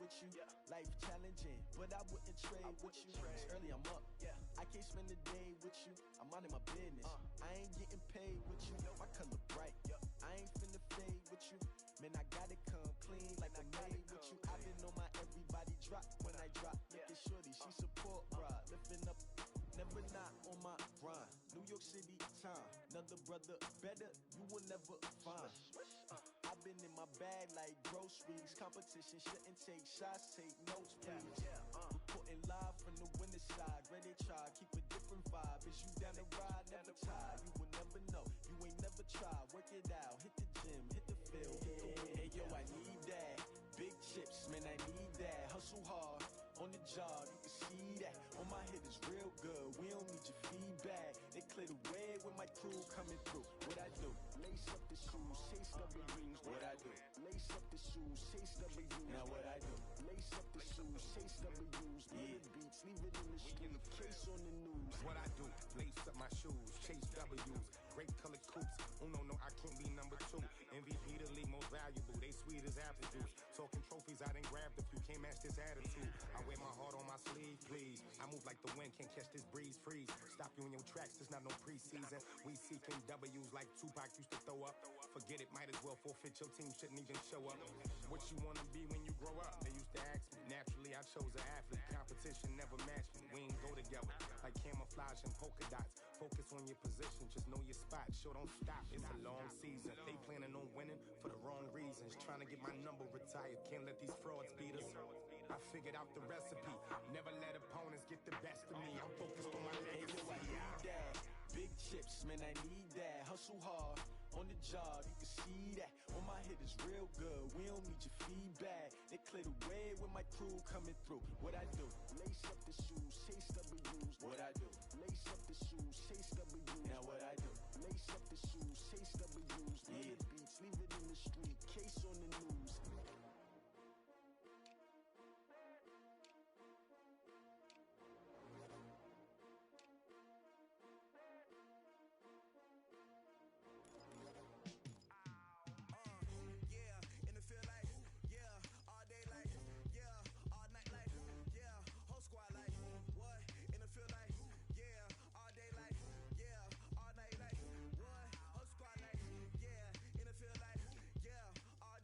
with you. Life challenging, but I wouldn't trade with you. It's early, I'm up. I can't spend the day with you. I'm minding my business. I ain't getting paid with you. My color bright. I ain't finna fade with you. Man, I gotta come clean like I'm made with you. I've been on my everybody drop when I drop. Look at shorty, she support, bruh. Lifting up, never not on my grind. New York City time, another brother better, you will never find. I've been in my bag like groceries. Competition shouldn't take shots, take notes, please. Reporting live from the winter side. Ready to try, keep a different vibe. Is you down the ride, never tired. You will never know, you ain't never tried. Work it out, hit the gym, hit the field, hit the wind. Hey yo, I need that. Big chips, man, I need that. Hustle hard, on the job, you can see that. On my head is real good, we don't need your feedback. They clear the way with my crew coming through. What I do? Lace up the shoes, chase W's. What I do? Lace up the shoes, chase W's. Now what I do? Lace up the shoes, chase W's. Little beats, leave it in the street, case on the news. What I do? Lace up my shoes, chase W's. Great colored coops. Oh no, I can't be number 2. MVP the league most valuable. They sweet as apple juice. Talking trophies, I done grabbed a few. Can't match this attitude. I wear my heart on my sleeve, please. I move like the wind, can't catch this breeze, freeze. Stop you in your tracks, there's not no preseason. We seeking W's like Tupac used to throw up. Forget it, might as well forfeit. Your team shouldn't even show up. What you wanna be when you grow up? They used to ask me. Naturally, I chose an athlete. Competition never matched me. We ain't go together like camouflage and polka dots. Focus on your position, just know your spot. Sure, don't stop. It's a long season. They planning on winning for the wrong reasons. Trying to get my number retired. Can't let these frauds beat us. I figured out the recipe. Never let opponents get the best of me. I'm focused on my legacy. Hey, yo, I need that. Big chips, man, I need that. Hustle hard, on the job, you can see that. On my head is real good, we don't need your feedback. They clear the way with my crew coming through. What I do? Lace up the shoes, chase W's. What I do? Lace up the shoes, chase W's. Now what I do? Lace up the shoes, chase W's. Little beats, leave it in the street, case on the news. All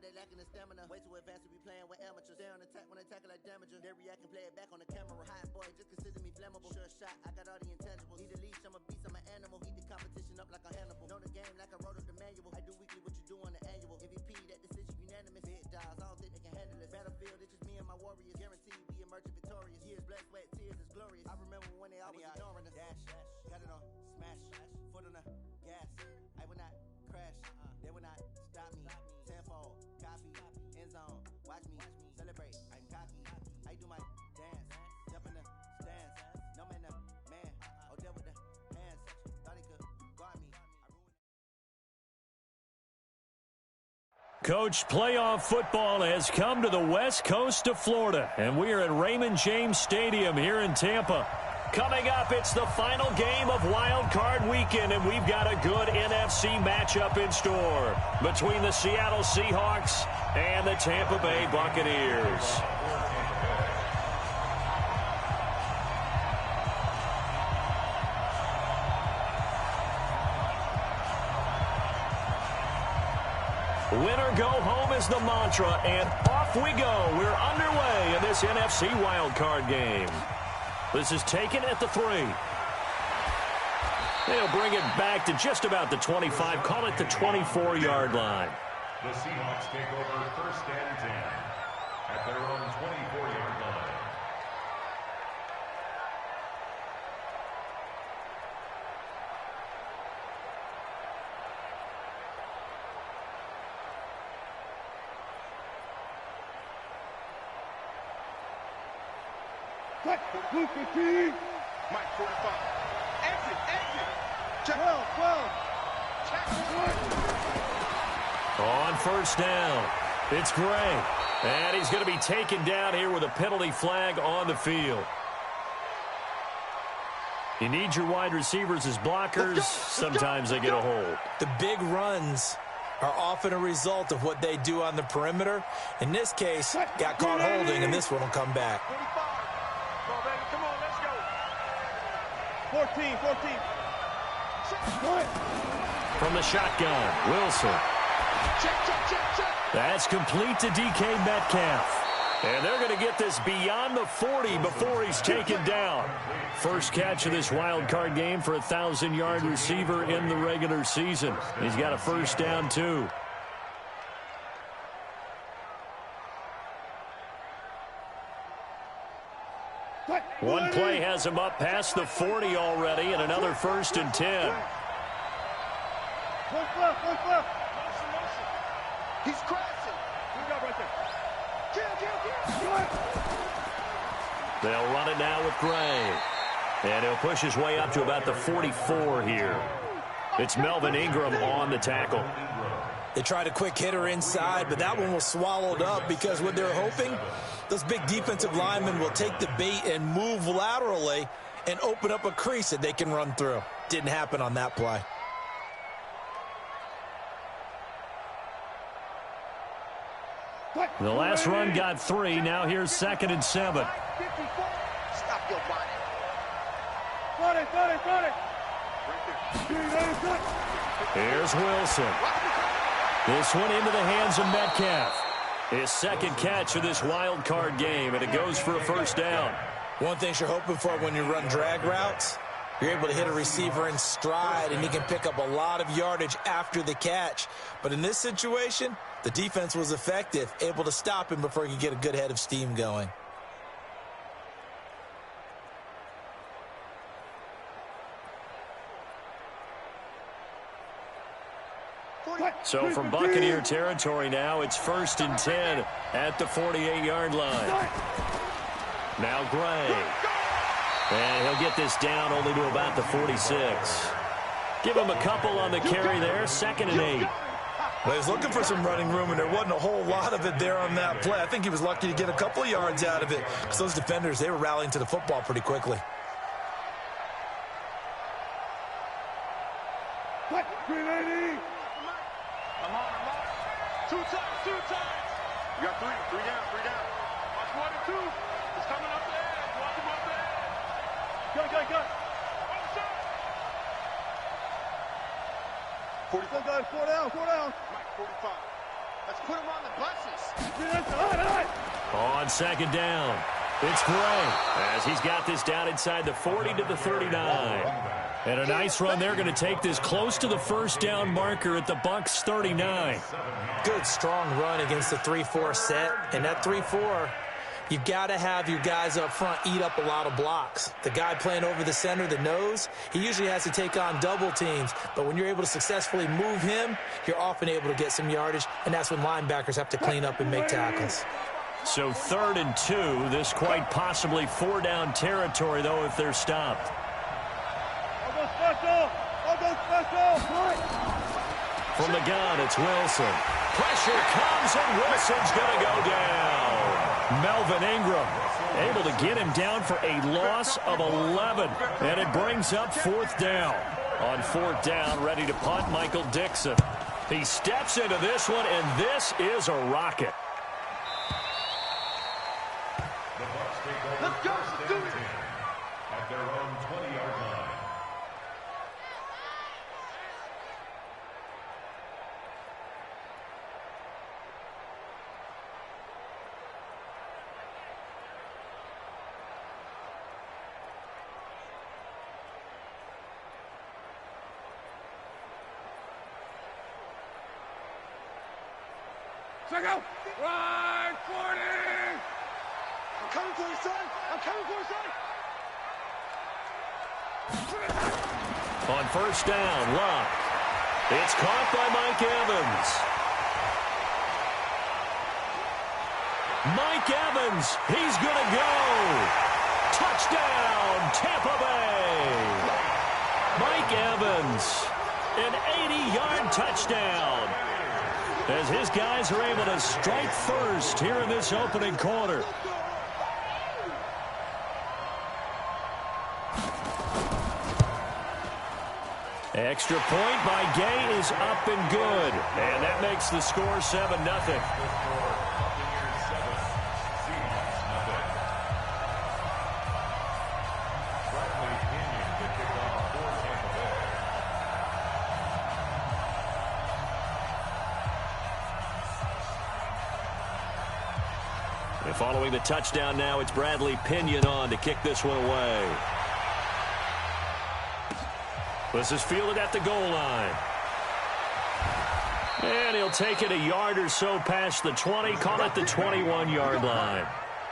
they lacking the stamina. Way too advanced to be playing with amateurs. Stay on attack when they tackle like damager. They react and play it back on the camera. Hot boy, just consider me flammable. Sure shot, I got all the intangibles. Need a leash, I'm a beast, I'm an animal. Heat the competition up like a Hannibal. Know the game like I wrote up the manual. I do weekly what you do on the annual. MVP, that decision unanimous. Big dogs, I don't think they can handle this. Battlefield, it's just me and my warriors. Guaranteed we emerging victorious. Years, blood, sweat, tears is glorious. I remember when they always ignoring us. Dash, got it on, smash, foot on the gas. I will not crash, they will not stop me. Tenfold, copy, end zone, watch me celebrate. I'm cocky, I do my dance, jump in the stands. No man, the man, oh deal with the hands. Thought he could guard me. Coach, playoff football has come to the west coast of Florida, and we are at Raymond James Stadium here in Tampa. Coming up, it's the final game of Wild Card Weekend, and we've got a good NFC matchup in store between the Seattle Seahawks and the Tampa Bay Buccaneers. Win or go home is the mantra, and off we go. We're underway in this NFC Wild Card game. This is taken at the 3. They'll bring it back to just about the 25. Call it the 24-yard line. The Seahawks take over 1st and 10 at their own 24-yard line. Blue 15. Mike 45. Exit. Check. 12. Check. On 1st down, it's Gray. And he's going to be taken down here with a penalty flag on the field. You need your wide receivers as blockers. Sometimes they get a hold. The big runs are often a result of what they do on the perimeter. In this case, got caught holding, and this one will come back. 14. From the shotgun, Wilson. Check. That's complete to DK Metcalf. And they're going to get this beyond the 40 before he's taken down. First catch of this wild card game for a 1,000-yard receiver in the regular season. He's got a 1st down, too. One play has him up past the 40 already, and another 1st and 10. One left. He's crashing. Good job right there. Kill. They'll run it now with Gray. And he'll push his way up to about the 44 here. It's Melvin Ingram on the tackle. They tried a quick hitter inside, but that one was swallowed up because what they're hoping, those big defensive linemen will take the bait and move laterally and open up a crease that they can run through. Didn't happen on that play. The last run got 3. Now here's 2nd and 7. Stop your body. Got it. Here's Wilson. This one into the hands of Metcalf. His 2nd catch of this wild card game, and it goes for a 1st down. One thing you're hoping for when you run drag routes, you're able to hit a receiver in stride, and he can pick up a lot of yardage after the catch. But in this situation, the defense was effective, able to stop him before he could get a good head of steam going. So from Buccaneer territory now, it's 1st and 10 at the 48-yard line. Now Gray. And he'll get this down only to about the 46. Give him a couple on the carry there, 2nd and 8. Well, he was looking for some running room, and there wasn't a whole lot of it there on that play. I think he was lucky to get a couple of yards out of it because those defenders, they were rallying to the football pretty quickly. Green 80. I'm on. Two times. You got three down. Watch 1 and 2. It's coming up the edge. Watch him up the edge. Go. 45. Four down. Mike 45. Let's put him on the buses. On second down, it's Gray as he's got this down inside the 40 to the 39. And a nice run. They're going to take this close to the first down marker at the Bucs 39. Good, strong run against the 3-4 set. And that 3-4, you've got to have your guys up front eat up a lot of blocks. The guy playing over the center, the nose, he usually has to take on double teams. But when you're able to successfully move him, you're often able to get some yardage, and that's when linebackers have to clean up and make tackles. So 3rd and 2. This quite possibly 4-down territory, though, if they're stopped. From the gun, it's Wilson. Pressure comes, and Wilson's going to go down. Melvin Ingram able to get him down for a loss of 11. And it brings up 4th down. On 4th down, ready to punt, Michael Dixon. He steps into this one, and this is a rocket. Let's go. Let's do it. At their own 20-yard line. Check out. Right, 40. I'm coming for you, son. I'm coming for you, son. On 1st down, Love. It's caught by Mike Evans. Mike Evans, he's going to go. Touchdown, Tampa Bay. Mike Evans, an 80-yard touchdown. As his guys are able to strike first here in this opening quarter. Extra point by Gay is up and good. And that makes the score 7-0. And following the touchdown now, it's Bradley Pinion on to kick this one away. This is fielded at the goal line. And he'll take it a yard or so past the 20, call it the 21-yard line.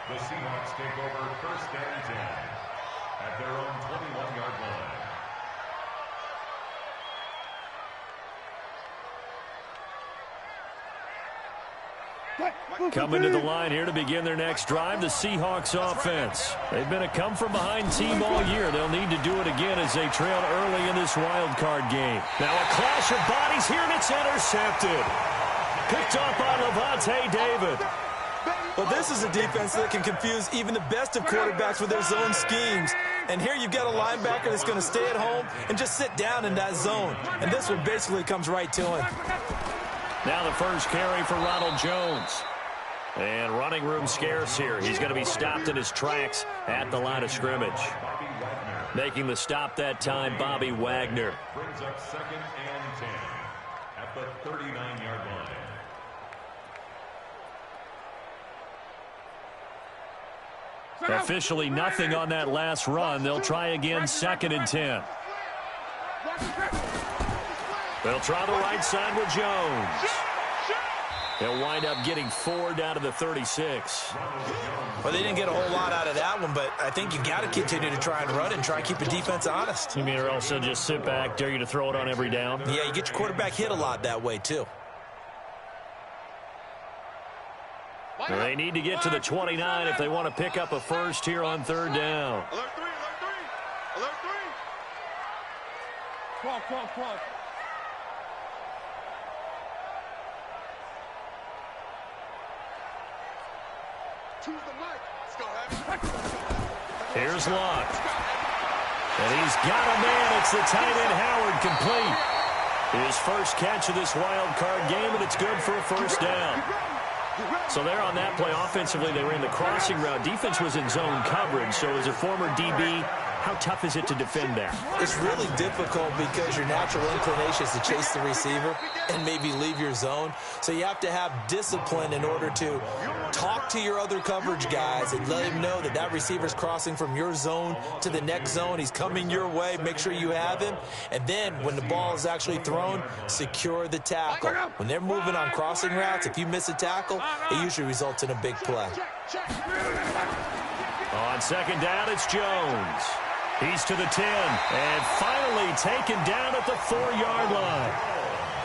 The Seahawks take over 1st and 10 at their own 21-yard line. Coming to the line here to begin their next drive, the Seahawks offense. They've been a come-from-behind team all year. They'll need to do it again as they trail early in this wild card game. Now a clash of bodies here, and it's intercepted. Picked off by Levante David. Well, this is a defense that can confuse even the best of quarterbacks with their zone schemes. And here you've got a linebacker that's going to stay at home and just sit down in that zone. And this one basically comes right to him. Now the first carry for Ronald Jones. And running room scarce here. He's going to be stopped in his tracks at the line of scrimmage. Making the stop that time, Bobby Wagner. Brings up 2nd and 10 at the 39-yard line. Officially nothing on that last run. They'll try again 2nd and 10. They'll try the right side with Jones. They'll wind up getting 4 down to the 36. Well, they didn't get a whole lot out of that one, but I think you got to continue to try and run and try and keep the defense honest. You mean or else they'll just sit back, dare you to throw it on every down? Yeah, you get your quarterback hit a lot that way, too. Well, they need to get to the 29 if they want to pick up a first here on 3rd down. Alert 3, alert 3, alert 3. Come on. Choose the mic. Let's go, Abby. Here's Locke. And he's got a man. It's the tight end Howard complete. His first catch of this wild card game, and it's good for a first down. So there on that play, offensively, they ran the crossing route. Defense was in zone coverage, so as a former DB, How tough is it to defend that? It's really difficult because your natural inclination is to chase the receiver and maybe leave your zone. So you have to have discipline in order to talk to your other coverage guys and let him know that that receiver's crossing from your zone to the next zone. He's coming your way. Make sure you have him. And then when the ball is actually thrown, secure the tackle. When they're moving on crossing routes, if you miss a tackle, it usually results in a big play. On second down, it's Jones. He's to the 10 and finally taken down at the 4-yard line.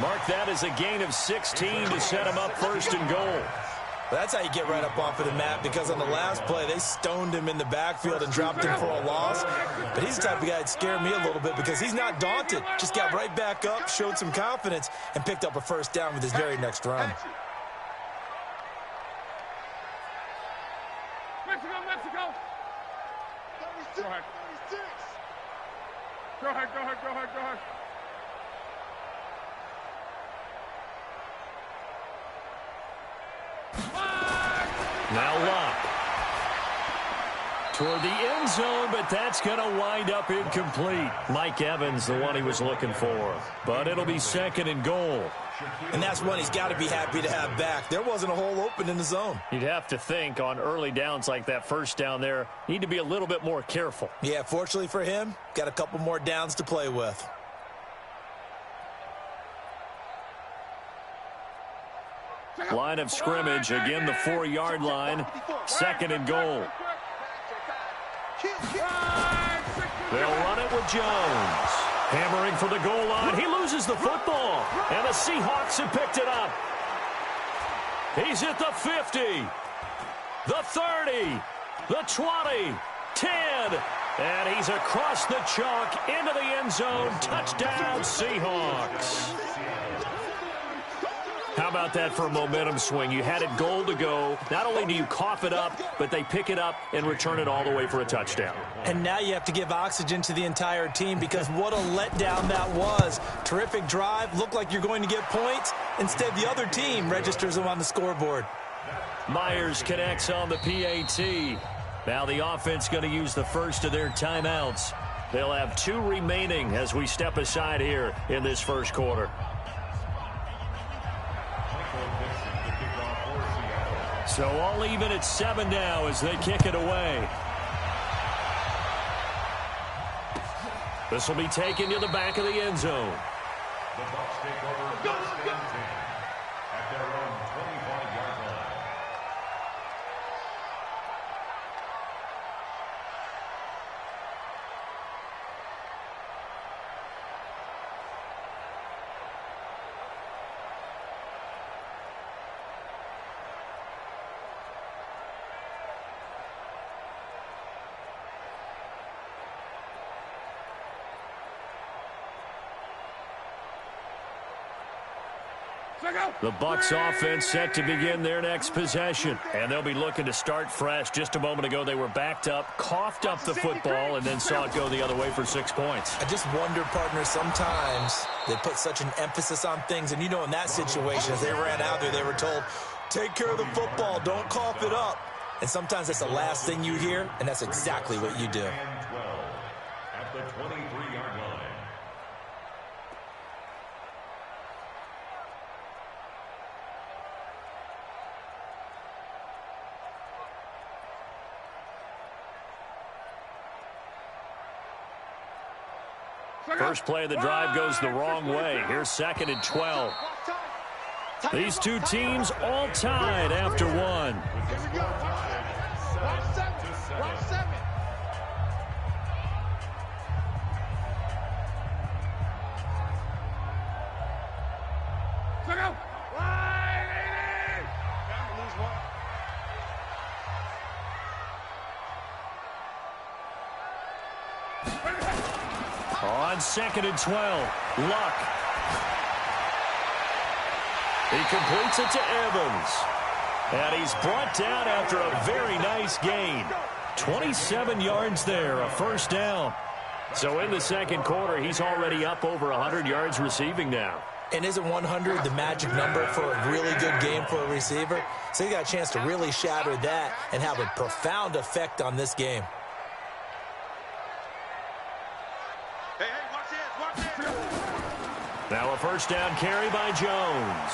Mark that as a gain of 16 to set him up first and goal. Well, that's how you get right up off of the mat, because on the last play, they stoned him in the backfield and dropped him for a loss. But he's the type of guy that scared me a little bit because he's not daunted. Just got right back up, showed some confidence, and picked up a first down with his very next run. Mexico. Go ahead. Go ahead. Now Locke. Toward the end zone, but that's going to wind up incomplete. Mike Evans, the one he was looking for. But it'll be second and goal. And that's one he's got to be happy to have back. There wasn't a hole open in the zone. You'd have to think on early downs like that first down there, need to be a little bit more careful. Yeah, fortunately for him, got a couple more downs to play with. Line of scrimmage, again the 4-yard line, second and goal. They'll run it with Jones. Hammering for the goal line. He loses the football. And the Seahawks have picked it up. He's at the 50. The 30. The 20. 10. And he's across the chalk into the end zone. Touchdown, Seahawks. How about that for a momentum swing? You had it goal to go. Not only do you cough it up, but they pick it up and return it all the way for a touchdown. And now you have to give oxygen to the entire team, because what a letdown that was. Terrific drive. Looked like you're going to get points. Instead, the other team registers them on the scoreboard. Myers connects on the PAT. Now the offense going to use the first of their timeouts. They'll have 2 remaining as we step aside here in this first quarter. So all even at 7 now as they kick it away. This will be taken to the back of the end zone. The Bucs take over first and 10 at their own 25-yard line. The Bucs offense set to begin their next possession. And they'll be looking to start fresh. Just a moment ago, they were backed up, coughed up the football, and then saw it go the other way for 6 points. I just wonder, partner, sometimes they put such an emphasis on things. And, you know, in that situation, as they ran out there, they were told, take care of the football, don't cough it up. And sometimes that's the last thing you hear, and that's exactly what you do. And 12 at the 23-yard line. First play of the drive goes the wrong way. Here's second and 12. These two teams all tied after one. On second and 12, Luck. He completes it to Evans. And he's brought down after a very nice gain. 27 yards there, a first down. So in the second quarter, he's already up over 100 yards receiving now. And isn't 100 the magic number for a really good game for a receiver? So he got a chance to really shatter that and have a profound effect on this game. first down carry by Jones.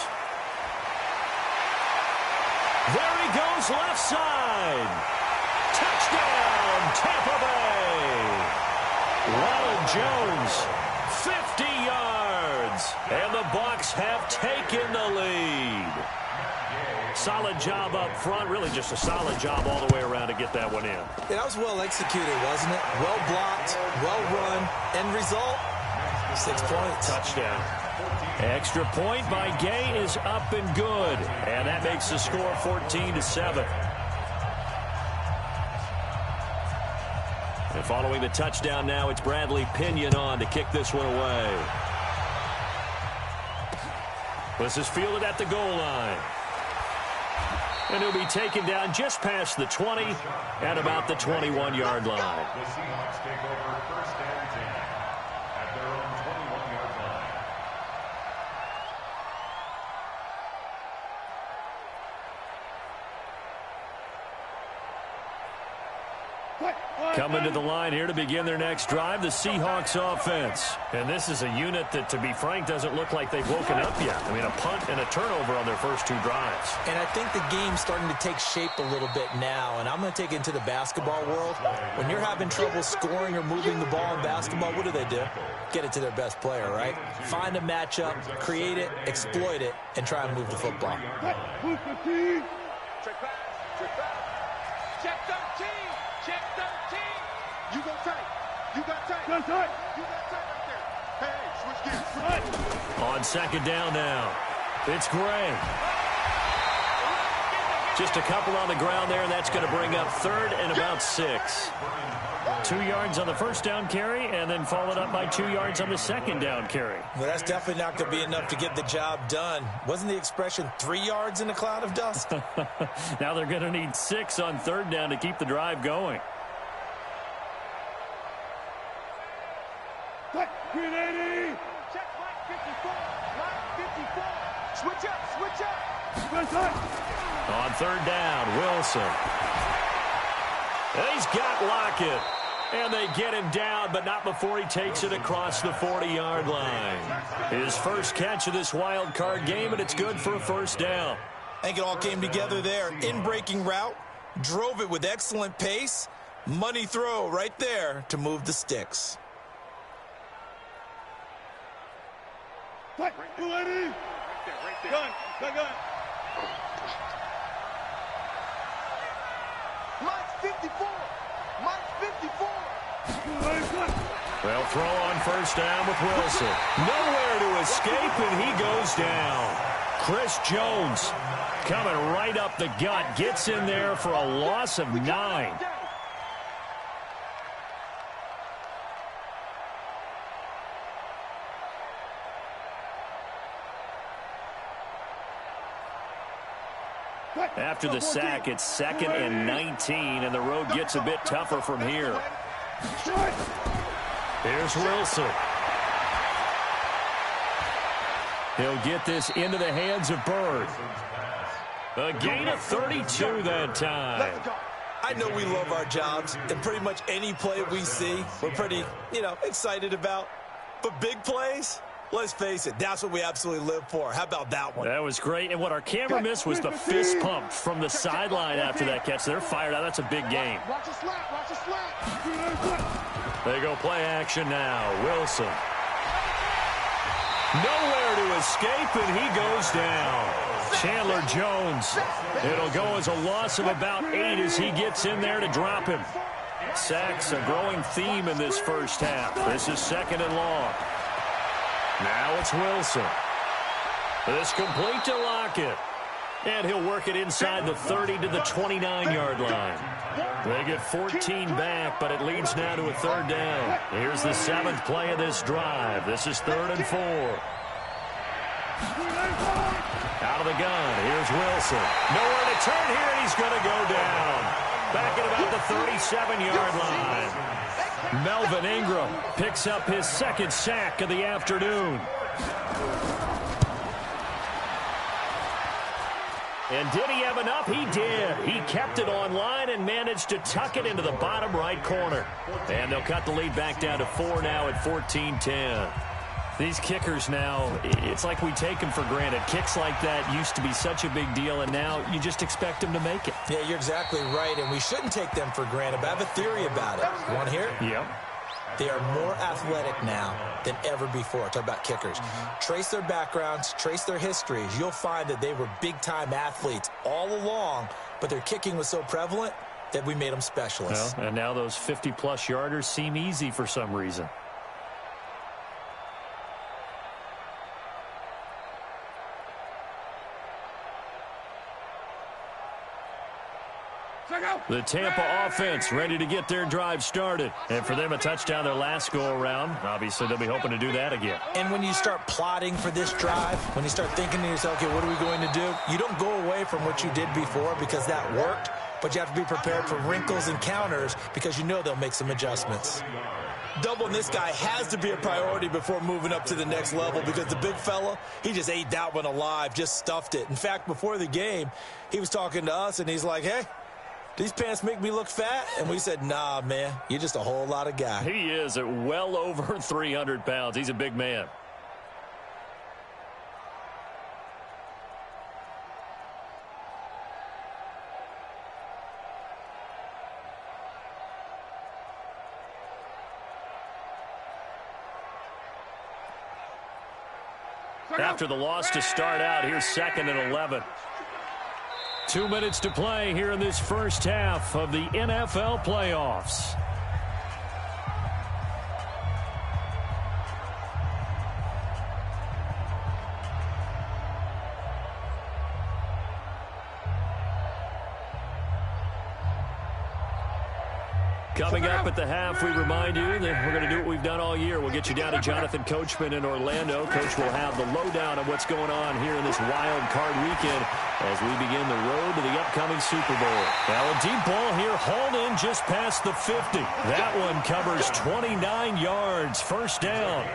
There he goes, left side. Touchdown, Tampa Bay. Ronald Jones, 50 yards. And the Bucs have taken the lead. Solid job up front. Really just a solid job all the way around to get that one in. Yeah, that was well executed, wasn't it? Well blocked, well run. End result, 6 points. Touchdown. Extra point by Gay is up and good. And that makes the score 14-7. And following the touchdown now, it's Bradley Pinion on to kick this one away. This is fielded at the goal line. And he'll be taken down just past the 20 at about the 21-yard line. The Seahawks take over first and 10 at their own 21-yard line. Coming to the line here to begin their next drive, the Seahawks offense. And this is a unit that, to be frank, doesn't look like they've woken up yet. I mean, a punt and a turnover on their first 2 drives. And I think the game's starting to take shape a little bit now, and I'm going to take it into the basketball world. When you're having trouble scoring or moving the ball in basketball, what do? Get it to their best player, right? Find a matchup, create it, exploit it, and try and move the football. Check pass. Check 13. Check 13. You go tight. You got tight. You got tight. You got tight right there. Hey, switch gears. On second down now, it's Gray. Just a couple on the ground there, and that's going to bring up third and about 6. 2 yards on the first down carry, and then followed up by 2 yards on the second down carry. Well, that's definitely not going to be enough to get the job done. Wasn't the expression 3 yards in a cloud of dust? Now they're going to need 6 on third down to keep the drive going. Green 80. Check line 54. Line 54. Switch up. Switch up. Switch up. On third down, Wilson. And he's got Lockett. And they get him down, but not before he takes it across the 40-yard line. His first catch of this wild card game, and it's good for a first down. I think it all came together there. In-breaking route, drove it with excellent pace. Money throw right there to move the sticks. Right there. Gun. Mike's 54. Mike's 54. Well, throw on first down with Wilson. Nowhere to escape, and he goes down. Chris Jones coming right up the gut, gets in there for a loss of 9. After the sack, it's 2nd and 19, and the road gets a bit tougher from here. Here's Wilson. He'll get this into the hands of Bird. A gain of 32 that time. I know we love our jobs, and pretty much any play we see, we're pretty, excited about. But big plays, let's face it, that's what we absolutely live for. How about that one? That was great, and what our camera missed was the fist pump from the sideline after that catch. They're fired out. That's a big game. Watch a slap. Watch a slap. They go play action now. Wilson. Nowhere to escape, and he goes down. Chandler Jones. It'll go as a loss of about 8 as he gets in there to drop him. Sacks a growing theme in this first half. This is 2nd and long. Now it's Wilson. This complete to Lockett. And he'll work it inside the 30 to the 29-yard line. They get 14 back, but it leads now to a third down. Here's the 7th play of this drive. This is 3rd and 4. Out of the gun, here's Wilson. Nowhere to turn here, and he's going to go down. Back at about the 37-yard line. Melvin Ingram picks up his 2nd sack of the afternoon. And did he have enough? He did. He kept it online and managed to tuck it into the bottom right corner. And they'll cut the lead back down to 4 now at 14-10. These kickers now, it's like we take them for granted. Kicks like that used to be such a big deal, and now you just expect them to make it. Yeah, you're exactly right, and we shouldn't take them for granted, but I have a theory about it. You want to hear it? Yep. They are more athletic now than ever before. Talk about kickers. Trace their backgrounds, trace their histories. You'll find that they were big-time athletes all along, but their kicking was so prevalent that we made them specialists. Well, and now those 50-plus yarders seem easy for some reason. The Tampa offense ready to get their drive started. And for them, a touchdown their last go-around. Obviously, they'll be hoping to do that again. And when you start plotting for this drive, when you start thinking to yourself, okay, what are we going to do? You don't go away from what you did before because that worked, but you have to be prepared for wrinkles and counters because you know they'll make some adjustments. Doubling this guy has to be a priority before moving up to the next level because the big fella, he just ate that one alive, just stuffed it. In fact, before the game, he was talking to us, and he's like, hey, these pants make me look fat? And we said, nah, man, you're just a whole lot of guy. He is at well over 300 pounds. He's a big man. After the loss to start out, here's 2nd and 11. 2 minutes to play here in this first half of the NFL playoffs. Coming up at the half, we remind you that we're going to do what we've done all year. We'll get you down to Jonathan Coachman in Orlando. Coach will have the lowdown on what's going on here in this wild card weekend as we begin the road to the upcoming Super Bowl. Now a deep ball here, hauled in just past the 50. That one covers 29 yards, first down.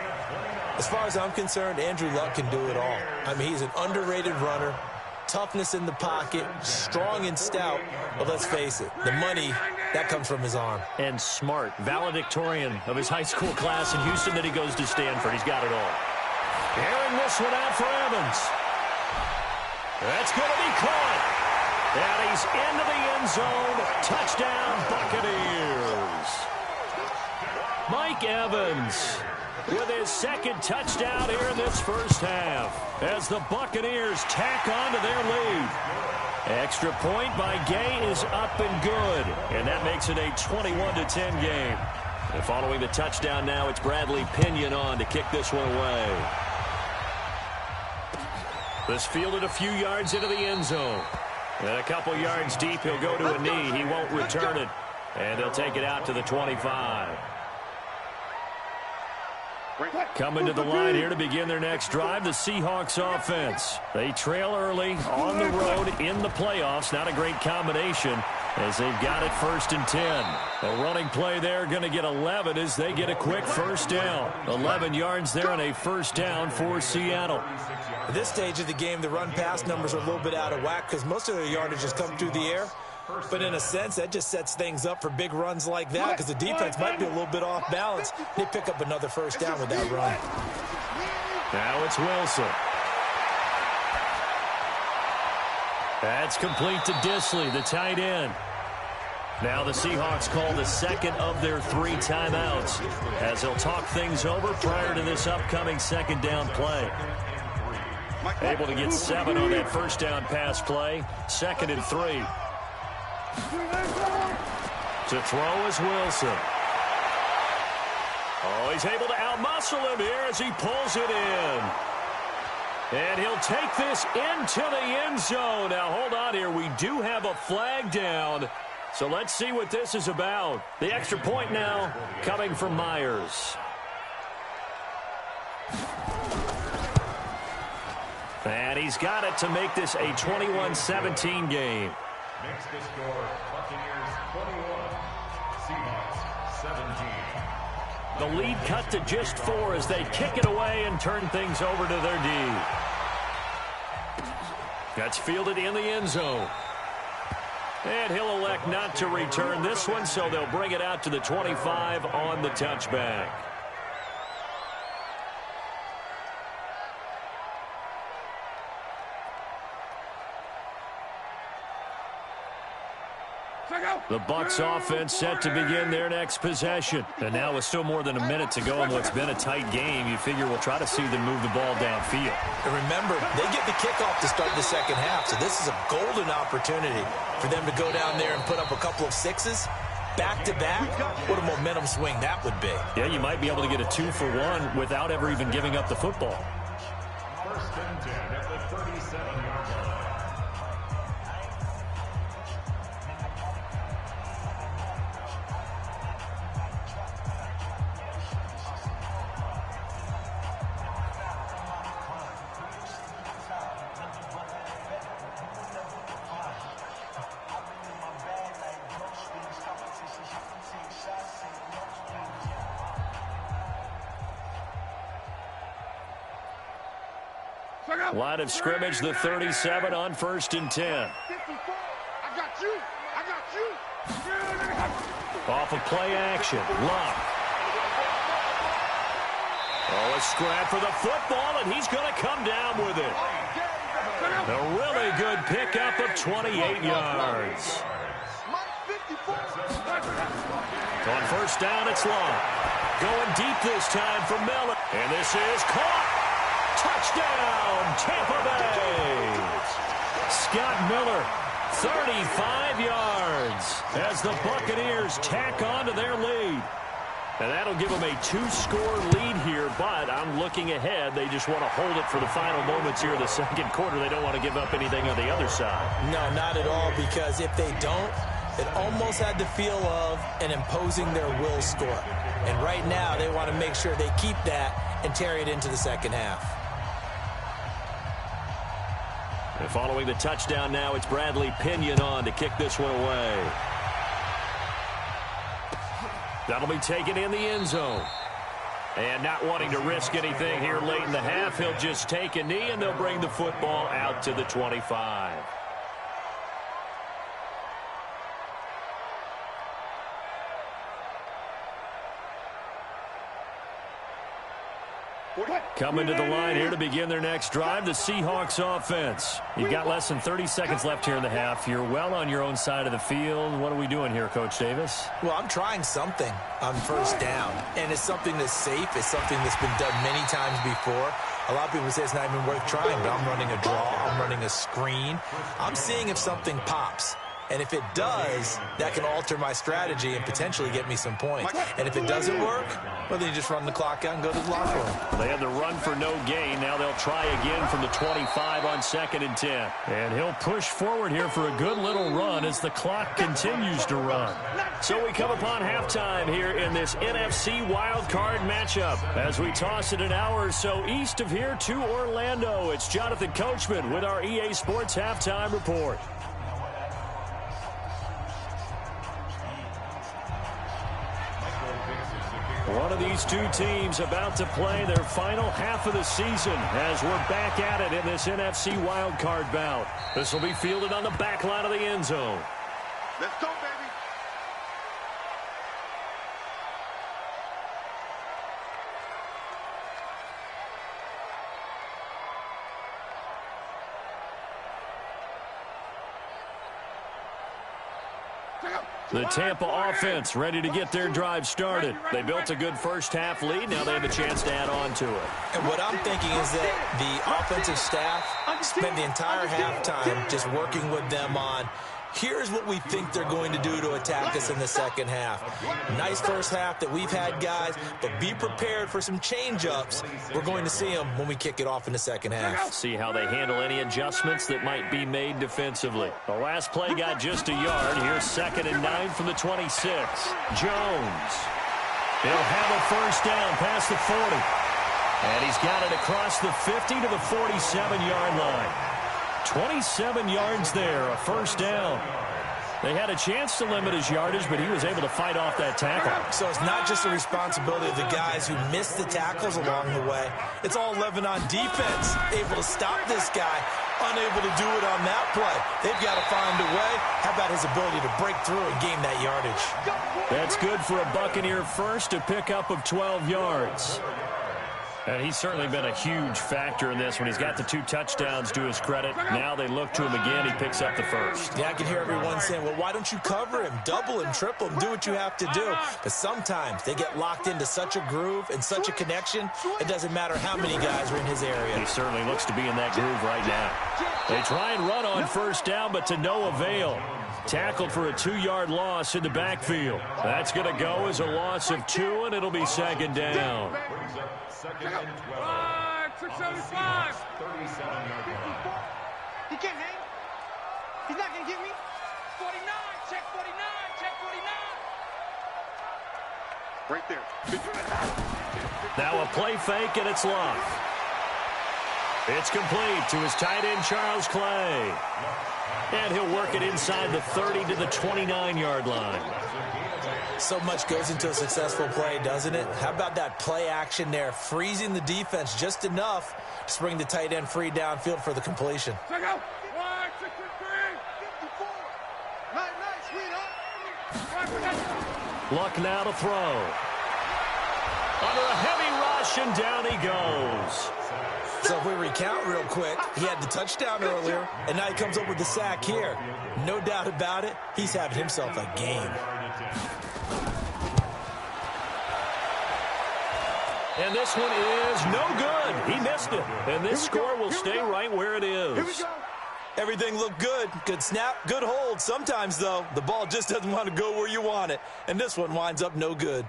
As far as I'm concerned, Andrew Luck can do it all. I mean, he's an underrated runner. Toughness in the pocket, strong and stout, but let's face it, the money, that comes from his arm. And smart, valedictorian of his high school class in Houston, then he goes to Stanford. He's got it all. Airing this one out for Evans. That's going to be caught. And he's into the end zone. Touchdown, Buccaneers. Mike Evans with his second touchdown here in this first half as the Buccaneers tack on to their lead. Extra point by Gay is up and good, and that makes it a 21-10 game. And following the touchdown now, it's Bradley Pinion on to kick this one away. This fielded a few yards into the end zone. And a couple yards deep, he'll go to a knee. He won't return it, and they'll take it out to the 25. Coming to the line here to begin their next drive, the Seahawks offense. They trail early on the road in the playoffs. Not a great combination as they've got it 1st and 10. A running play there, going to get 11 as they get a quick first down. 11 yards there and a first down for Seattle. At this stage of the game, the run-pass numbers are a little bit out of whack because most of their yardage has come through the air. But in a sense, that just sets things up for big runs like that because the defense might be a little bit off balance. They pick up another first down with that run. Now it's Wilson. That's complete to Disley, the tight end. Now the Seahawks call the second of their 3 timeouts as they'll talk things over prior to this upcoming second down play. Able to get 7 on that first down pass play. 2nd and 3. To throw is Wilson. Oh, he's able to outmuscle him here as he pulls it in. And he'll take this into the end zone. Now, hold on here. We do have a flag down. So let's see what this is about. The extra point now coming from Myers. And he's got it to make this a 21-17 game. Makes the score Buccaneers 21, Seahawks 17. The lead cut to just 4 as they kick it away and turn things over to their D. That's fielded in the end zone. And he'll elect not to return this one, so they'll bring it out to the 25 on the touchback. The Bucs offense set to begin their next possession. And now with still more than a minute to go in what's been a tight game, you figure we'll try to see them move the ball downfield. And remember, they get the kickoff to start the second half, so this is a golden opportunity for them to go down there and put up a couple of sixes. Back-to-back, what a momentum swing that would be. Yeah, you might be able to get a 2-for-1 without ever even giving up the football. First and 10 at the 37-yard line. Line of scrimmage, the 37 on 1st and 10. I got you. I got you. Off of play action. Love. Oh, a scrap for the football, and he's going to come down with it. A really good pickup of 28 yards. On 1st down, it's Long. Going deep this time for Miller. And this is caught. Touchdown, Tampa Bay. Scott Miller, 35 yards as the Buccaneers tack on to their lead. And that'll give them a 2-score lead here, but I'm looking ahead. They just want to hold it for the final moments here in the second quarter. They don't want to give up anything on the other side. No, not at all, because if they don't, it almost had the feel of an imposing their will score. And right now, they want to make sure they keep that and carry it into the second half. And following the touchdown now, it's Bradley Pinion on to kick this one away. That'll be taken in the end zone. And not wanting to risk anything here late in the half, he'll just take a knee, and they'll bring the football out to the 25. Coming to the line here to begin their next drive, the Seahawks offense. You've got less than 30 seconds left here in the half. You're well on your own side of the field. What are we doing here, Coach Davis? Well, I'm trying something on 1st down, and it's something that's safe. It's something that's been done many times before. A lot of people say it's not even worth trying, but I'm running a draw. I'm running a screen. I'm seeing if something pops. And if it does, that can alter my strategy and potentially get me some points. And if it doesn't work, well, then you just run the clock out and go to the locker room. They had the run for no gain. Now they'll try again from the 25 on 2nd and 10. And he'll push forward here for a good little run as the clock continues to run. So we come upon halftime here in this NFC wildcard matchup. As we toss it an hour or so east of here to Orlando, it's Jonathan Coachman with our EA Sports Halftime Report. One of these two teams about to play their final half of the season as we're back at it in this NFC wildcard bout. This will be fielded on the back line of the end zone. Let's go, baby. The Tampa offense ready to get their drive started. They built a good first half lead. Now they have a chance to add on to it. And what I'm thinking is that the offensive staff spent the entire halftime just working with them on, here's what we think they're going to do to attack us in the second half. Nice first half that we've had, guys, but be prepared for some change-ups. We're going to see them when we kick it off in the second half. See how they handle any adjustments that might be made defensively. The last play got just a yard. Here's 2nd and 9 from the 26. Jones. He'll have a first down past the 40. And he's got it across the 50 to the 47-yard line. 27 yards there, a first down. They had a chance to limit his yardage, but he was able to fight off that tackle. So it's not just the responsibility of the guys who missed the tackles along the way. It's all 11 on defense, able to stop this guy, unable to do it on that play. They've got to find a way. How about his ability to break through and gain that yardage? That's good for a Buccaneer first, a pickup of 12 yards. And he's certainly been a huge factor in this when he's got the 2 touchdowns to his credit. Now they look to him again. He picks up the first. Yeah, I can hear everyone saying, well, why don't you cover him, double him, triple him, do what you have to do. But sometimes they get locked into such a groove and such a connection, it doesn't matter how many guys are in his area. He certainly looks to be in that groove right now. They try and run on first down, but to no avail. Tackled for a 2-yard loss in the backfield. That's going to go as a loss of 2, and it'll be second down. Second and 12. 675. 37-yard line. He can't hang. He's not going to get me. 49. Check 49. Check 49. Right there. Now a play fake, and it's Luck. It's complete to his tight end, Charles Clay. And he'll work it inside the 30 to the 29-yard line. So much goes into a successful play, doesn't it? How about that play action there, freezing the defense just enough to bring the tight end free downfield for the completion. Check out. 1, 6, 54. Nice, sweetheart. Luck now to throw. Under a heavy rush, and down he goes. So if we recount real quick, he had the touchdown earlier, and now he comes up with the sack here. No doubt about it, he's having himself a game. And this one is no good. He missed it. And this score will stay right where it is. Here we go. Everything looked good. Good snap, good hold. Sometimes, though, the ball just doesn't want to go where you want it. And this one winds up no good.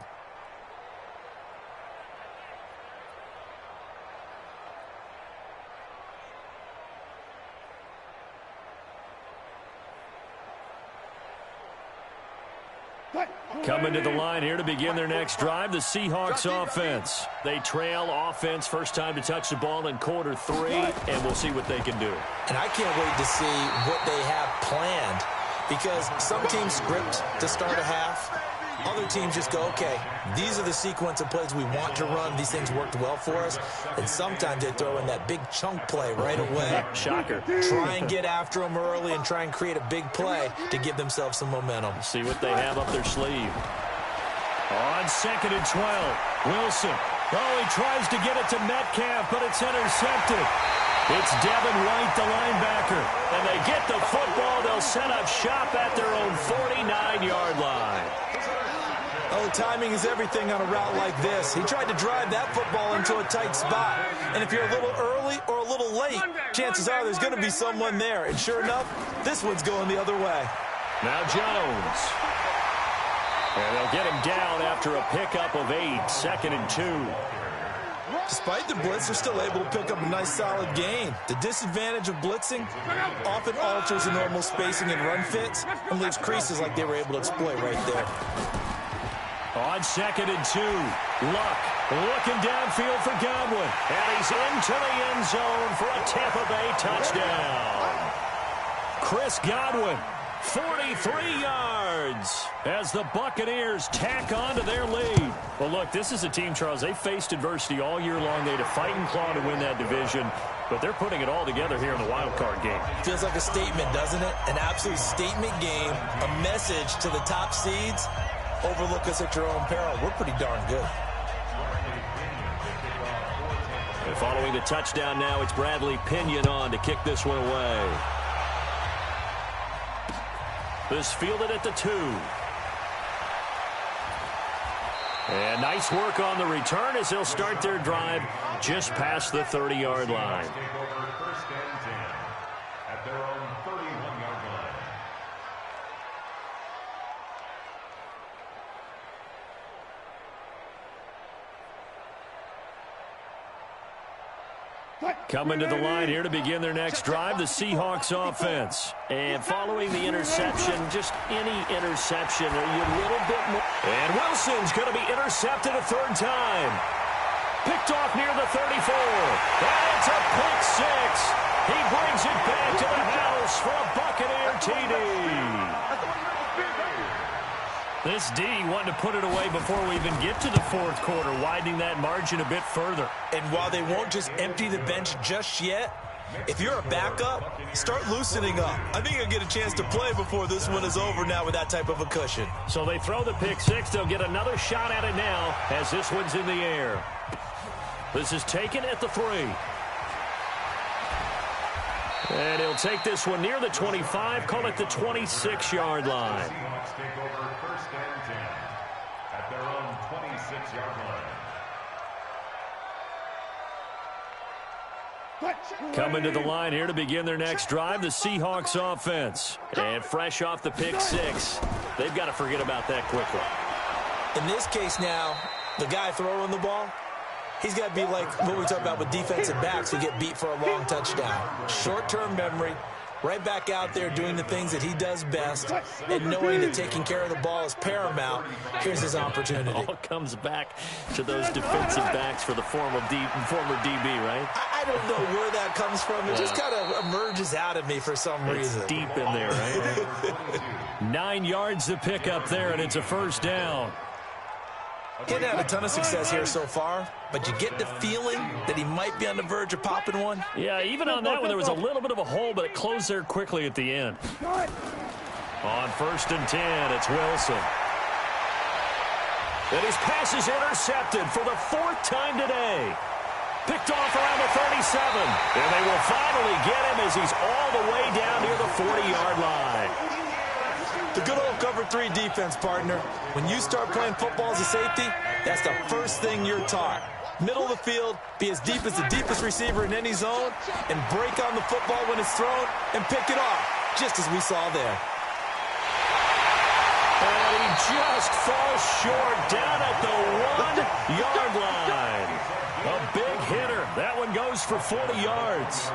Coming to the line here to begin their next drive, the Seahawks offense. They trail offense first time to touch the ball in quarter 3, and we'll see what they can do. And I can't wait to see what they have planned, because some teams script to start a half. Other teams just go, okay, these are the sequence of plays we want to run. These things worked well for us. And sometimes they throw in that big chunk play right away. Shocker. Try and get after them early and try and create a big play to give themselves some momentum. See what they have up their sleeve. On 2nd and 12, Wilson. Oh, he tries to get it to Metcalf, but it's intercepted. It's Devin White, the linebacker. And they get the football. They'll set up shop at their own 49-yard line. Oh, timing is everything on a route like this. He tried to drive that football into a tight spot. And if you're a little early or a little late, chances are there's going to be someone there. And sure enough, this one's going the other way. Now Jones. And they'll get him down after a pickup of 8, 2nd and 2. Despite the blitz, they're still able to pick up a nice, solid gain. The disadvantage of blitzing often alters the normal spacing and run fits and leaves creases like they were able to exploit right there. On 2nd and 2, Luck looking downfield for Godwin. And he's into the end zone for a Tampa Bay touchdown. Chris Godwin, 43 yards as the Buccaneers tack on to their lead. Well, look, this is a team, Charles, they faced adversity all year long. They had to fight and claw to win that division, but they're putting it all together here in the wild card game. Feels like a statement, doesn't it? An absolute statement game, a message to the top seeds. Overlook us at your own peril. We're pretty darn good. And following the touchdown now, it's Bradley Pinion on to kick this one away. This fielded at the 2. And nice work on the return as they'll start their drive just past the 30-yard line. Take over 1st and 10 at their own 31-yard line. Coming to the line here to begin their next drive, the Seahawks offense. And following the interception, just any interception, are you a little bit more? And Wilson's going to be intercepted a 3rd time. Picked off near the 34. And it's a pick 6. He brings it back to the house for a Buccaneer TD. This D wanting to put it away before we even get to the 4th quarter, widening that margin a bit further. And while they won't just empty the bench just yet, if you're a backup, start loosening up. I think you'll get a chance to play before this one is over now with that type of a cushion. So they throw the pick 6. They'll get another shot at it now as this one's in the air. This is taken at the 3. And he'll take this one near the 25, call it the 26-yard line. Seahawks take over 1st and 10 at their own 26-yard line. Coming to the line here to begin their next drive, the Seahawks offense. And fresh off the pick 6, they've got to forget about that quickly. In this case now, the guy throwing the ball, he's got to be like what we talk about with defensive backs who get beat for a long touchdown. Short-term memory, right back out there doing the things that he does best, and knowing that taking care of the ball is paramount. Here's his opportunity. It all comes back to those defensive backs for the former DB, right? I don't know where that comes from. It just kind of emerges out of me for some reason. It's deep in there, right? 9 yards to pick up there, and it's a 1st down. He hadn't had a ton of success here so far, but you get the feeling that he might be on the verge of popping one. Yeah, even on that one, there was a little bit of a hole, but it closed there quickly at the end. On 1st and 10, it's Wilson. And his pass is intercepted for the 4th time today. Picked off around the 37. And they will finally get him as he's all the way down near the 40-yard line. The good old cover 3 defense, partner. When you start playing football as a safety, that's the first thing you're taught. Middle of the field, be as deep as the deepest receiver in any zone, and break on the football when it's thrown and pick it off, just as we saw there. And he just falls short down at the 1-yard line. A big hitter. That one goes for 40 yards.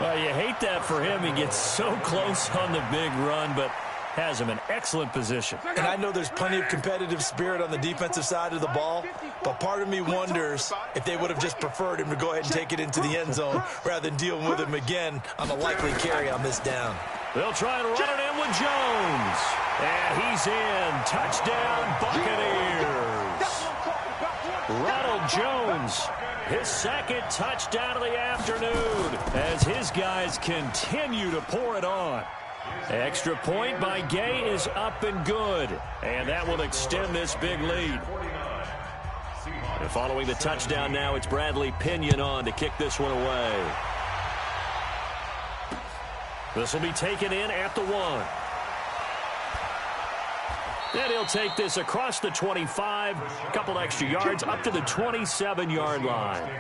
Well, you hate that for him. He gets so close on the big run, but has him in excellent position. And I know there's plenty of competitive spirit on the defensive side of the ball, but part of me wonders if they would have just preferred him to go ahead and take it into the end zone rather than deal with him again on a likely carry on this down. They'll try and run it in with Jones. And he's in. Touchdown, Buccaneers. Ronald Jones, his 2nd touchdown of the afternoon as his guys continue to pour it on. Extra point by Gay is up and good, and that will extend this big lead. And following the touchdown now, it's Bradley Pinion on to kick this one away. This will be taken in at the 1. And he'll take this across the 25, a couple extra yards, up to the 27-yard line.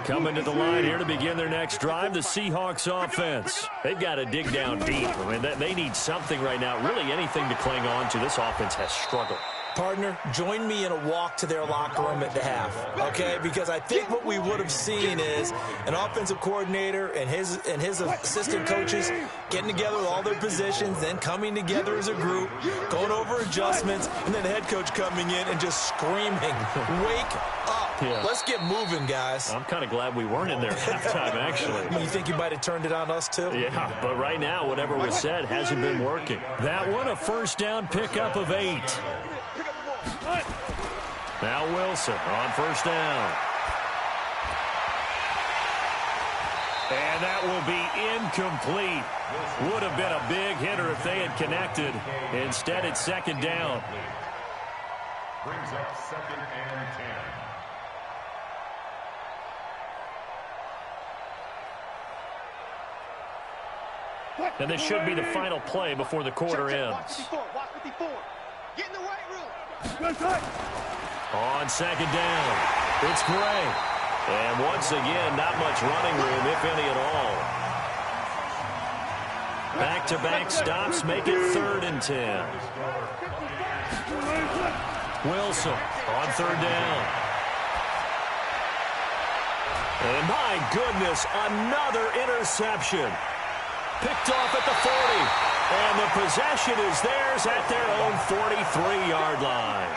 Coming to the line here to begin their next drive, the Seahawks offense. They've got to dig down deep. I mean, they need something right now, really anything to cling on to. This offense has struggled. Partner, join me in a walk to their locker room at the half, okay? Because I think what we would have seen is an offensive coordinator and his assistant coaches getting together with all their positions, then coming together as a group, going over adjustments, and then the head coach coming in and just screaming, "Wake up. Yeah. Let's get moving, guys." I'm kind of glad we weren't in there at halftime, actually. You think you might have turned it on us, too? Yeah, but right now, whatever was said hasn't been working. That one, a 1st down pickup of 8. Now Wilson on 1st down. And that will be incomplete. Would have been a big hitter if they had connected. Instead, it's 2nd down. Brings up 2nd and 10. And this should be the final play before the quarter ends. Get in the right room. On 2nd down, it's Gray. And once again, not much running room, if any at all. Back-to-back stops make it 3rd and 10. Wilson on 3rd down. And my goodness, another interception. Picked off at the 40. And the possession is theirs at their own 43-yard line.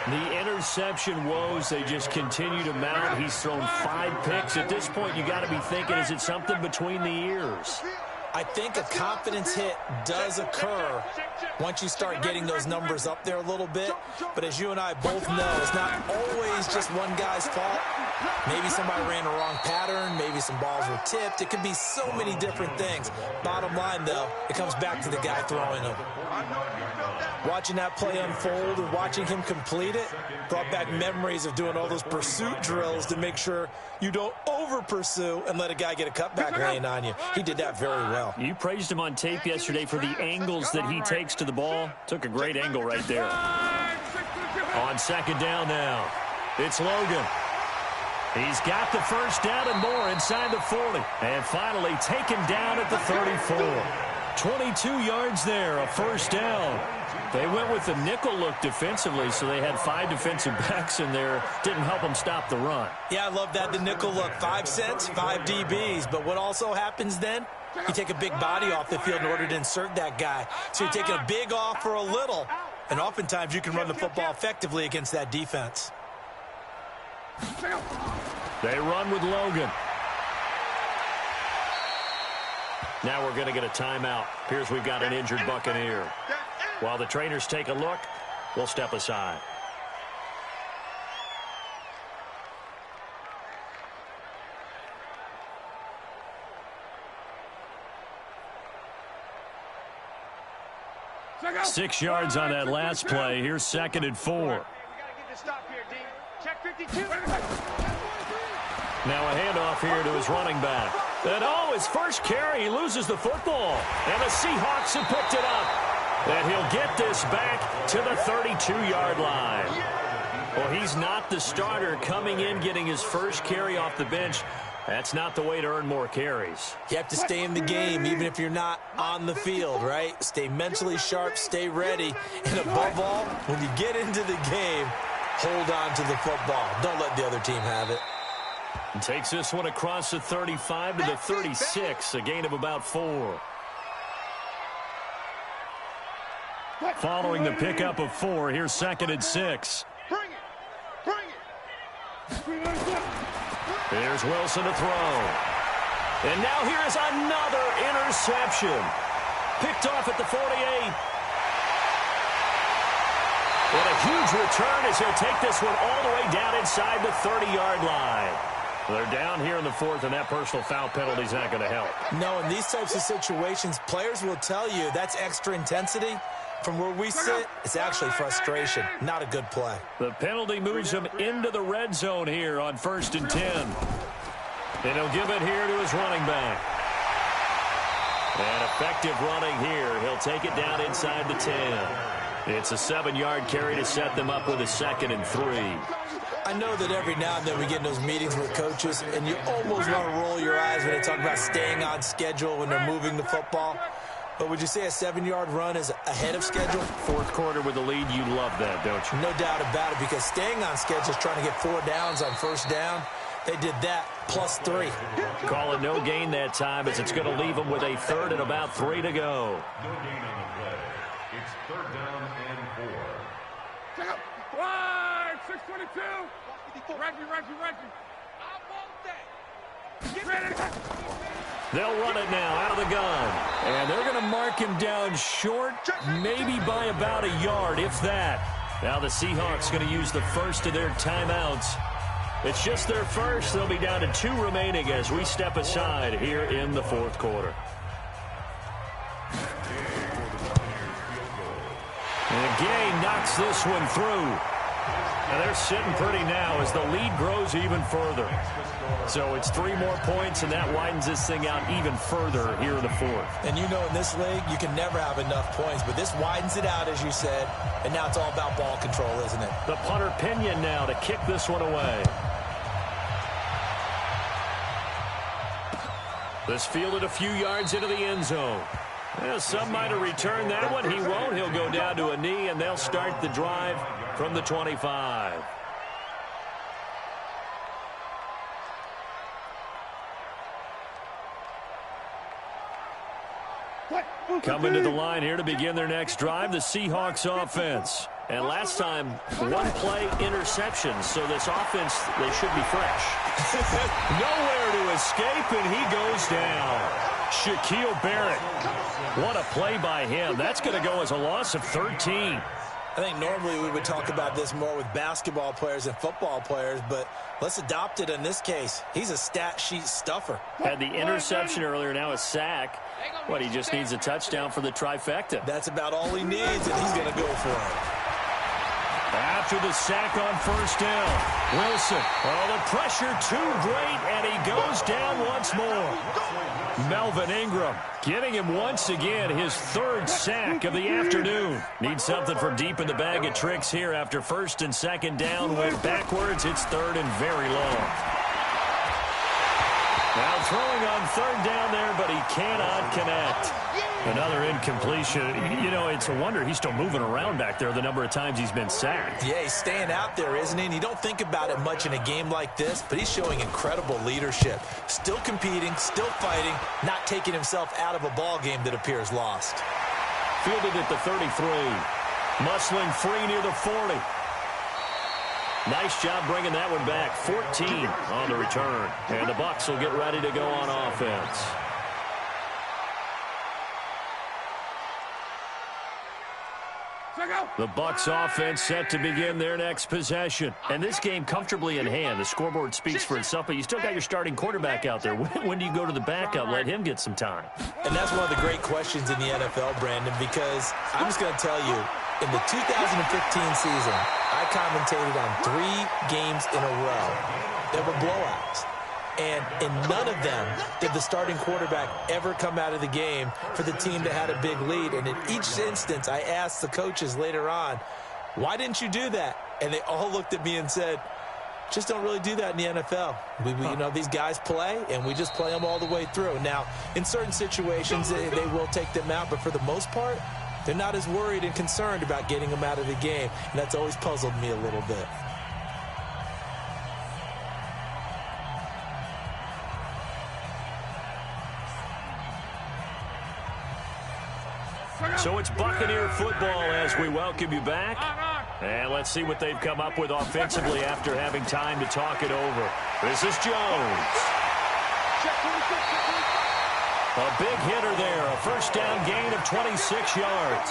The interception woes, they just continue to mount. He's thrown 5 picks. At this point, you got to be thinking, is it something between the ears? I think a confidence hit does occur once you start getting those numbers up there a little bit. But as you and I both know, it's not always just one guy's fault. Maybe somebody ran the wrong pattern. Maybe some balls were tipped. It could be so many different things. Bottom line, though, it comes back to the guy throwing them. Watching that play unfold and watching him complete it brought back memories of doing all those pursuit drills to make sure you don't over-pursue and let a guy get a cutback lane on you. He did that very well. You praised him on tape yesterday for the angles that he takes to the ball. Took a great angle right there. On second down now, it's Logan. He's got the first down and more inside the 40. And finally taken down at the 34. 22 yards there, a first down. They went with the nickel look defensively, so they had 5 defensive backs in there. Didn't help them stop the run. Yeah, I love that, the nickel look. 5 cents, 5 DBs. But what also happens then? You take a big body off the field in order to insert that guy. So you're taking a big off for a little. And oftentimes you can run the football effectively against that defense. They run with Logan. Now we're going to get a timeout. Appears we've got an injured Buccaneer. While the trainers take a look, we'll step aside. Six yards on that last play. Here's second and 4. Now a handoff here to his running back. And his first carry, he loses the football. And the Seahawks have picked it up. And he'll get this back to the 32-yard line. Well, he's not the starter coming in, getting his first carry off the bench. That's not the way to earn more carries. You have to stay in the game, even if you're not on the field, right? Stay mentally sharp, stay ready. And above all, when you get into the game, hold on to the football. Don't let the other team have it. And takes this one across the 35 to the 36, a gain of about 4. Following the pickup of 4, here's second and 6. There's Wilson to throw. And now here's another interception. Picked off at the 48. What a huge return as he'll take this one all the way down inside the 30-yard line. They're down here in the 4th, and that personal foul penalty is not going to help. No, in these types of situations, players will tell you that's extra intensity. From where we sit, it's actually frustration. Not a good play. The penalty moves him into the red zone here on 1st and 10. And he'll give it here to his running back. And effective running here. He'll take it down inside the 10. It's a 7-yard carry to set them up with a 2nd and 3. I know that every now and then we get in those meetings with coaches, and you almost want to roll your eyes when they talk about staying on schedule when they're moving the football. But would you say a 7-yard run is ahead of schedule? 4th quarter with the lead, you love that, don't you? No doubt about it, because staying on schedule is trying to get 4 downs on first down. They did that, plus 3. Call it no gain that time, as it's going to leave them with a 3rd and about 3 to go. No gain on the play. It's 3rd down and 4. Check out. Wide, 622. Reggie. I want that. Get ready. They'll run it now out of the gun. And they're going to mark him down short, maybe by about a yard, if that. Now the Seahawks going to use the first of their timeouts. It's just their first. They'll be down to 2 remaining as we step aside here in the 4th quarter. And Gay knocks this one through. And they're sitting pretty now as the lead grows even further. So it's 3 more points, and that widens this thing out even further here in the 4th. And you know in this league, you can never have enough points, but this widens it out, as you said, and now it's all about ball control, isn't it? The punter Pinion now to kick this one away. This fielded a few yards into the end zone. Well, some might have returned that one. He won't. He'll go down to a knee, and they'll start the drive from the 25. Coming to the line here to begin their next drive, the Seahawks offense. And last time, 1 play interception, so this offense, they should be fresh. Nowhere to escape, and he goes down. Shaquille Barrett. What a play by him. That's going to go as a loss of 13. I think normally we would talk about this more with basketball players and football players, but let's adopt it in this case. He's a stat sheet stuffer. Had the interception earlier, now a sack. What, he just needs a touchdown for the trifecta. That's about all he needs, and he's going to go for it. After the sack on first down, Wilson. Oh, the pressure too great, and he goes down once more. Melvin Ingram getting him once again, his third sack of the afternoon. Needs something from deep in the bag of tricks here after first and second down. Went backwards. It's third and very long. Now throwing on third down there, but he cannot connect. Another incompletion. You know, it's a wonder he's still moving around back there the number of times he's been sacked. Yeah, he's staying out there, isn't he? And you don't think about it much in a game like this, but he's showing incredible leadership. Still competing, still fighting, not taking himself out of a ball game that appears lost. Fielded at the 33. Muscling free near the 40. Nice job bringing that one back. 14 on the return. And the Bucs will get ready to go on offense. The Bucs offense set to begin their next possession. And this game comfortably in hand. The scoreboard speaks for itself, but you still got your starting quarterback out there. When do you go to the backup? Let him get some time. And that's one of the great questions in the NFL, Brandon, because I'm just going to tell you, in the 2015 season, I commentated on 3 games in a row that were blowouts. And in none of them did the starting quarterback ever come out of the game for the team that had a big lead. And in each instance, I asked the coaches later on, why didn't you do that? And they all looked at me and said, just don't really do that in the NFL. You know, these guys play, and we just play them all the way through. Now, in certain situations, they will take them out, but for the most part, they're not as worried and concerned about getting them out of the game. And that's always puzzled me a little bit. So it's Buccaneer football as we welcome you back. And let's see what they've come up with offensively after having time to talk it over. This is Jones. A big hitter there, a first down gain of 26 yards.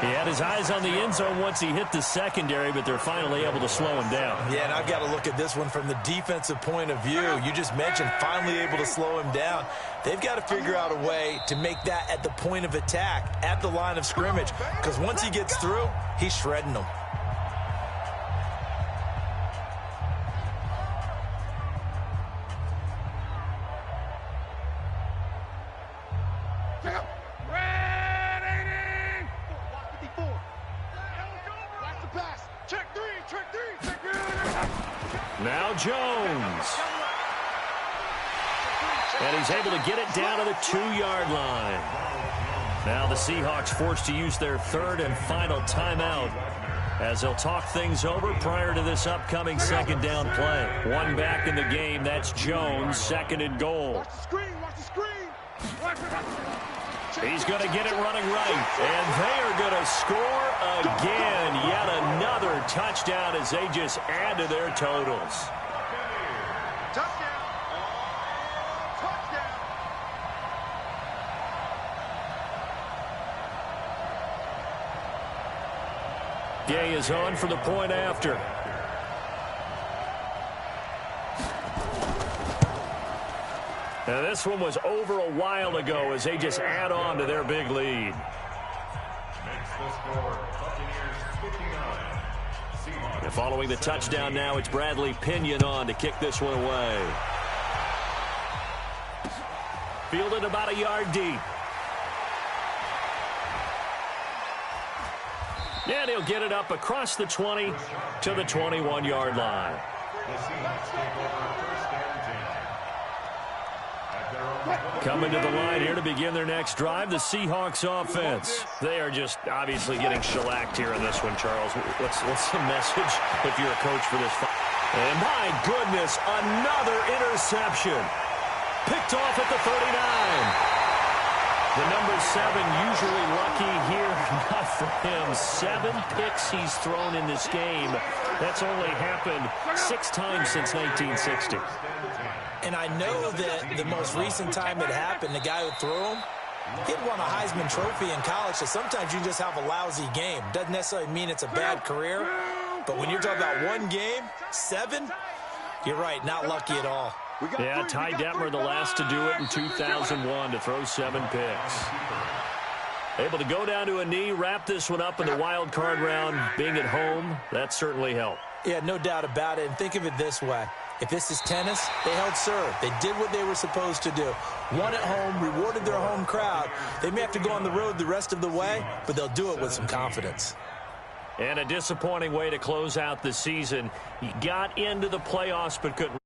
He had his eyes on the end zone once he hit the secondary, but they're finally able to slow him down. Yeah, and I've got to look at this one from the defensive point of view. You just mentioned finally able to slow him down. They've got to figure out a way to make that at the point of attack, at the line of scrimmage, because once he gets through, he's shredding them. Now Jones. And he's able to get it down to the 2-yard line. Now the Seahawks forced to use their third and final timeout as they'll talk things over prior to this upcoming second down play. One back in the game, that's Jones, second and goal. Watch the screen, watch the screen. He's going to get it running right. And they are going to score again. Yet another touchdown as they just add to their totals. Touchdown. Touchdown. Gay is on for the point after. Now this one was over a while ago as they just add on to their big lead. Makes the score Buccaneers 59. And following the touchdown now, it's Bradley Pinion on to kick this one away. Fielded about a yard deep. And he'll get it up across the 20 to the 21-yard line. The Seahawks take over first and 10. Coming to the line here to begin their next drive, the Seahawks offense. They are just obviously getting shellacked here in this one, Charles. What's the message if you're a coach for this? And my goodness, another interception. Picked off at the 39. The number 7 usually lucky here. Not for him. 7 picks he's thrown in this game. That's only happened 6 times since 1960. And I know that the most recent time it happened, the guy who threw him, He had won a Heisman Trophy in college, so sometimes you just have a lousy game. Doesn't necessarily mean it's a bad career, but when you're talking about one game, 7, you're right, not lucky at all. Yeah, Ty Detmer, the last to do it in 2001 to throw 7 picks. Able to go down to a knee, wrap this one up in the wild card round. Being at home, that certainly helped. Yeah, no doubt about it. And think of it this way. If this is tennis, they held serve. They did what they were supposed to do. Won at home, rewarded their home crowd. They may have to go on the road the rest of the way, but they'll do it with some confidence. And a disappointing way to close out the season. He got into the playoffs but couldn't.